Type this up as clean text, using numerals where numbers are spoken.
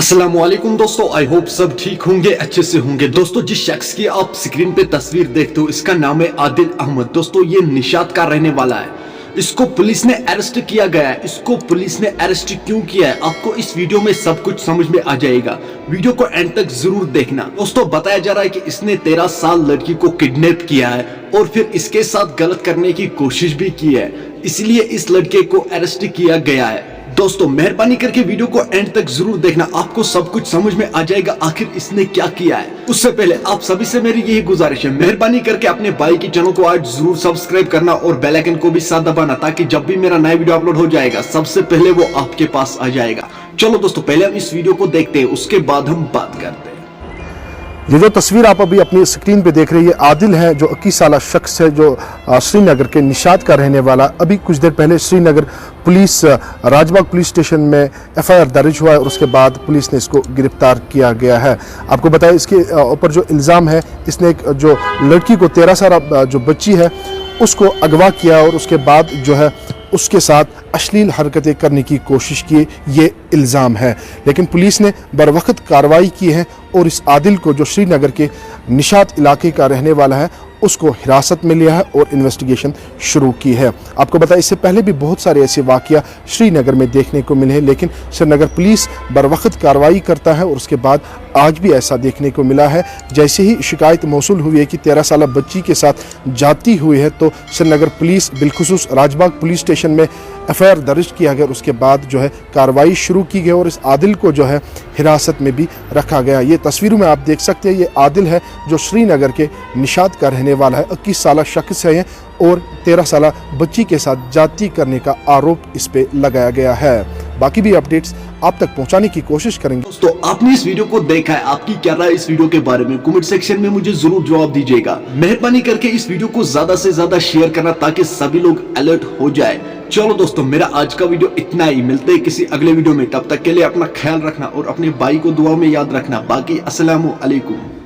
अस्सलाम वालेकुम दोस्तों, आई होप सब ठीक होंगे, अच्छे से होंगे। दोस्तों, जिस शख्स की आप स्क्रीन पे तस्वीर देखते हो इसका नाम है आदिल अहमद। दोस्तों, ये निशात का रहने वाला है। इसको पुलिस ने अरेस्ट किया गया है। इसको पुलिस ने अरेस्ट क्यों किया है आपको इस वीडियो में सब कुछ समझ में आ जाएगा। वीडियो को एंड तक जरूर देखना। दोस्तों, बताया जा रहा है कि इसने 13 साल लड़की को किडनैप किया है और फिर इसके साथ गलत करने की कोशिश भी की है, इसलिए इस लड़के को अरेस्ट किया गया है। दोस्तों, मेहरबानी करके वीडियो को एंड तक जरूर देखना, आपको सब कुछ समझ में आ जाएगा आखिर इसने क्या किया है। उससे पहले आप सभी से मेरी यही गुजारिश है, मेहरबानी करके अपने भाई के चैनल को आज जरूर सब्सक्राइब करना और बेल आइकन को भी साथ दबाना, ताकि जब भी मेरा नया वीडियो अपलोड हो जाएगा सबसे पहले वो आपके पास आ जाएगा। चलो दोस्तों, पहले हम इस वीडियो को देखते हैं, उसके बाद हम बात करते हैं। ये जो तस्वीर आप अभी अपनी स्क्रीन पे देख रही है, आदिल है, जो 21 साल शख्स है, जो श्रीनगर के निशात का रहने वाला। अभी कुछ देर पहले Srinagar police Rajbagh police station में एफआईआर दर्ज हुआ है और उसके बाद पुलिस ने इसको गिरफ्तार किया गया है। आपको बताया इसके ऊपर जो इल्ज़ाम है, इसने एक जो लड़की को 13 साल जो बच्ची है उसको अगवा किया और उसके बाद जो है उसके साथ अश्लील हरकतें करने की कोशिश की, ये इल्ज़ाम है। लेकिन पुलिस ने बरवक्त कार्रवाई की है और इस आदिल को, जो श्रीनगर के निशात इलाके का रहने वाला है, उसको हिरासत में लिया है और इन्वेस्टिगेशन शुरू की है। आपको बताया इससे पहले भी बहुत सारे ऐसे वाक़या श्रीनगर में देखने को मिले हैं, लेकिन श्रीनगर पुलिस बरवक्त कार्रवाई करता है और उसके बाद आज भी ऐसा देखने को मिला है। जैसे ही शिकायत मौसूल हुई है कि 13 साल बच्ची के साथ जाती हुई है, तो श्रीनगर पुलिस बिलखुसूस राजबाग पुलिस स्टेशन में एफआईआर दर्ज किया गया। उसके बाद जो है कार्रवाई शुरू की गई और इस आदिल को जो है हिरासत में भी रखा गया। ये तस्वीरों में आप देख सकते हैं, ये आदिल है जो श्रीनगर के निशात का रहने वाला है। 21 साल शख्स है और 13 साल बच्ची के साथ जाति करने का आरोप इस पे लगाया गया है। बाकी भी अपडेट्स आप तक पहुंचाने की कोशिश करेंगे। दोस्तों, आपने इस वीडियो को देखा है, आपकी क्या राय इस वीडियो के बारे में कमेंट सेक्शन में मुझे जरूर जवाब दीजिएगा। मेहरबानी करके इस वीडियो को ज्यादा से ज्यादा शेयर करना, ताकि सभी लोग अलर्ट हो जाए। चलो दोस्तों, मेरा आज का वीडियो इतना ही। मिलते हैं किसी अगले वीडियो में, तब तक के लिए अपना ख्याल रखना और अपने भाई को दुआ में याद रखना। बाकी अस्सलामु अलैकुम।